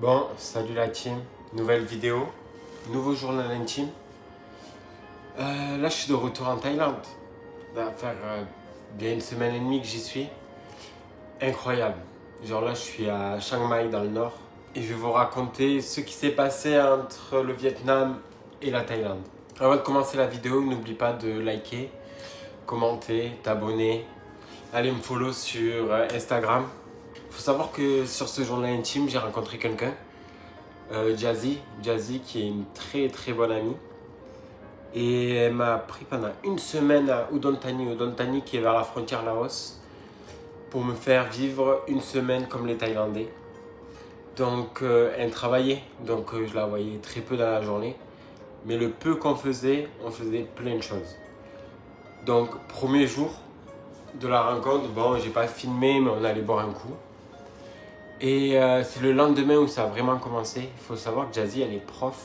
Bon, salut la team, nouvelle vidéo, nouveau journal intime. Là, je suis de retour en Thaïlande. Ça va faire bien une semaine et demie que j'y suis. Incroyable. Genre là, je suis à Chiang Mai dans le nord. Et je vais vous raconter ce qui s'est passé entre le Vietnam et la Thaïlande. Avant de commencer la vidéo, n'oublie pas de liker, commenter, t'abonner. Allez me follow sur Instagram. Faut savoir que sur ce journal intime, j'ai rencontré quelqu'un. Jazzy qui est une très très bonne amie. Et elle m'a pris pendant une semaine à Udon Thani qui est vers la frontière Laos, pour me faire vivre une semaine comme les Thaïlandais. Donc elle travaillait, donc je la voyais très peu dans la journée. Mais le peu qu'on faisait, on faisait plein de choses. Donc premier jour de la rencontre, bon j'ai pas filmé mais on allait boire un coup. Et c'est le lendemain où ça a vraiment commencé. Il faut savoir que Jazzy, elle est prof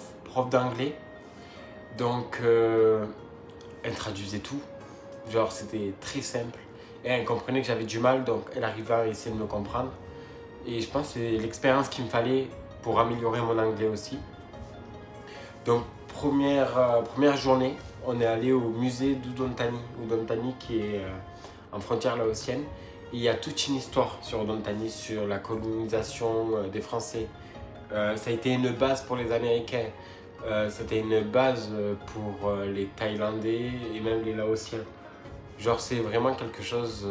d'anglais. Donc, elle traduisait tout. Genre, c'était très simple. Et elle comprenait que j'avais du mal, donc elle arrivait à essayer de me comprendre. Et je pense que c'est l'expérience qu'il me fallait pour améliorer mon anglais aussi. Donc, première journée, on est allé au musée d'Udon Thani qui est en frontière laotienne. Et il y a toute une histoire sur Udon Thani, sur la colonisation des Français. Ça a été une base pour les Américains. C'était une base pour les Thaïlandais et même les Laotiens. Genre, c'est vraiment quelque chose.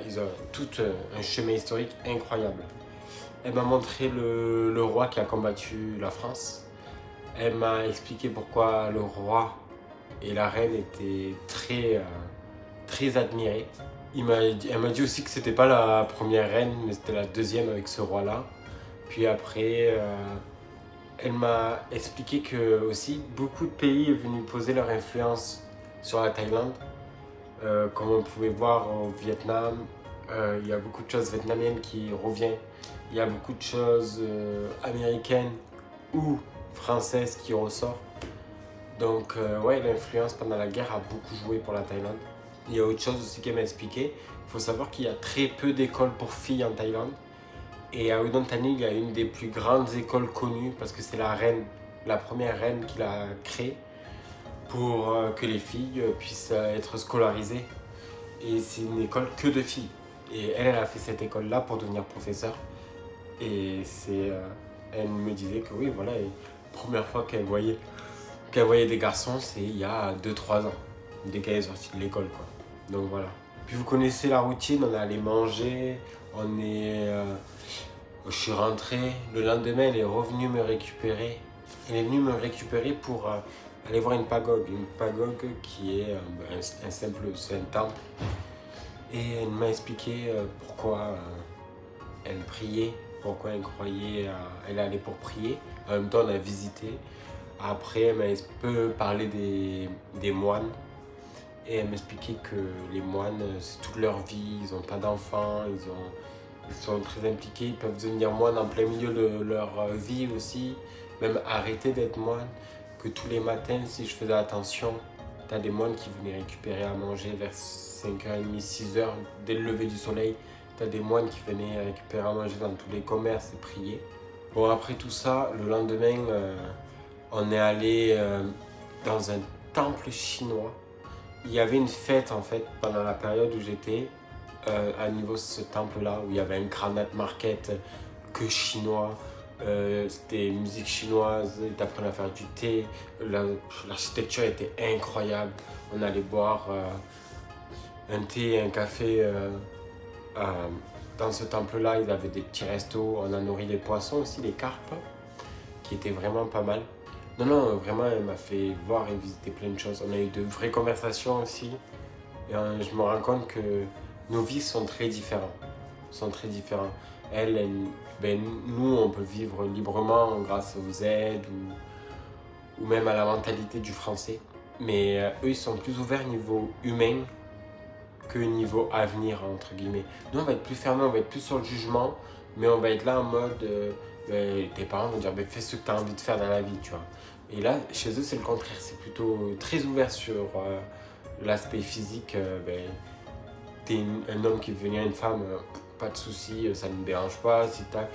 Ils ont tout un chemin historique incroyable. Elle m'a montré le roi qui a combattu la France. Elle m'a expliqué pourquoi le roi et la reine étaient très admirés. Elle m'a dit aussi que c'était pas la première reine, mais c'était la deuxième avec ce roi-là. Puis après, elle m'a expliqué que aussi beaucoup de pays sont venus poser leur influence sur la Thaïlande. Comme on pouvait voir au Vietnam, il y a beaucoup de choses vietnamiennes qui reviennent. Il y a beaucoup de choses américaines ou françaises qui ressortent. Donc ouais, l'influence pendant la guerre a beaucoup joué pour la Thaïlande. Il y a autre chose aussi qu'elle m'a expliqué. Il faut savoir qu'il y a très peu d'écoles pour filles en Thaïlande. Et à Udon Thani, il y a une des plus grandes écoles connues parce que c'est la première reine qui l'a créée pour que les filles puissent être scolarisées. Et c'est une école que de filles. Et elle a fait cette école-là pour devenir professeure. Et elle me disait que oui, voilà, la première fois qu'elle voyait des garçons, c'est il y a 2-3 ans. Dès qu'elle est sortie de l'école, quoi. Donc voilà. Puis vous connaissez la routine, on est allé manger, je suis rentré, le lendemain elle est revenue me récupérer. Elle est venue me récupérer pour aller voir une pagode qui est c'est un temple. Et elle m'a expliqué pourquoi elle priait, pourquoi elle croyait, elle allait pour prier. En même temps on a visité. Après elle m'a un peu parlé des moines. Et elle m'expliquait que les moines, c'est toute leur vie, ils n'ont pas d'enfants, ils sont très impliqués, ils peuvent devenir moines en plein milieu de leur vie aussi, même arrêter d'être moines, que tous les matins, si je faisais attention, tu as des moines qui venaient récupérer à manger vers 5h30, 6h, dès le lever du soleil, tu as des moines qui venaient récupérer à manger dans tous les commerces et prier. Bon, après tout ça, le lendemain, on est allé dans un temple chinois. Il y avait une fête en fait pendant la période où j'étais à niveau de ce temple là où il y avait un granat market que chinois, c'était musique chinoise, ils t'apprenaient à faire du thé, l'architecture était incroyable. On allait boire un thé, un café dans ce temple là, ils avaient des petits restos, on a nourri les poissons aussi, les carpes qui étaient vraiment pas mal. Non, vraiment, elle m'a fait voir et visiter plein de choses. On a eu de vraies conversations aussi. Et je me rends compte que nos vies sont très différentes. Nous, on peut vivre librement grâce aux aides ou même à la mentalité du français. Mais eux, ils sont plus ouverts niveau humain que niveau avenir, entre guillemets. Nous, on va être plus fermés, on va être plus sur le jugement, mais on va être là en mode... tes parents vont dire fais ce que tu as envie de faire dans la vie, tu vois. Et là, chez eux, c'est le contraire. C'est plutôt très ouvert sur l'aspect physique. T'es un homme qui veut devenir une femme, pas de souci, ça ne me dérange pas. Si t'as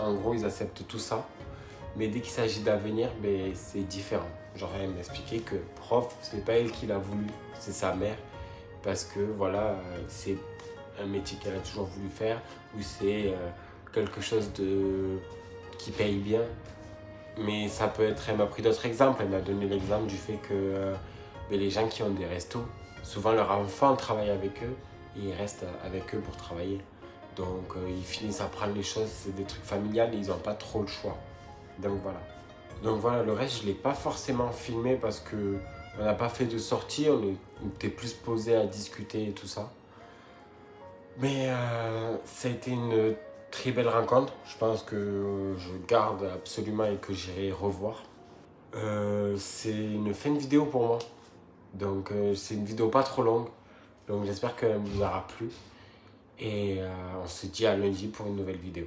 En gros, ils acceptent tout ça. Mais dès qu'il s'agit d'avenir, ben, c'est différent. Genre, elle m'expliquait que prof, ce n'est pas elle qui l'a voulu, c'est sa mère. Parce que voilà, c'est un métier qu'elle a toujours voulu faire, ou c'est quelque chose qui paye bien. Mais ça peut être, elle m'a pris d'autres exemples. Elle m'a donné l'exemple du fait que ben, les gens qui ont des restos, souvent leurs enfants travaillent avec eux et ils restent avec eux pour travailler. Donc ils finissent à prendre les choses, c'est des trucs familiales et ils n'ont pas trop le choix. Donc voilà. Donc voilà, le reste, je ne l'ai pas forcément filmé parce que on n'a pas fait de sortie, on était plus posé à discuter et tout ça. Mais ça a été une très belle rencontre. Je pense que je garde absolument et que j'irai revoir. C'est une fin de vidéo pour moi. Donc c'est une vidéo pas trop longue. Donc j'espère qu'elle vous aura plu. Et on se dit à lundi pour une nouvelle vidéo.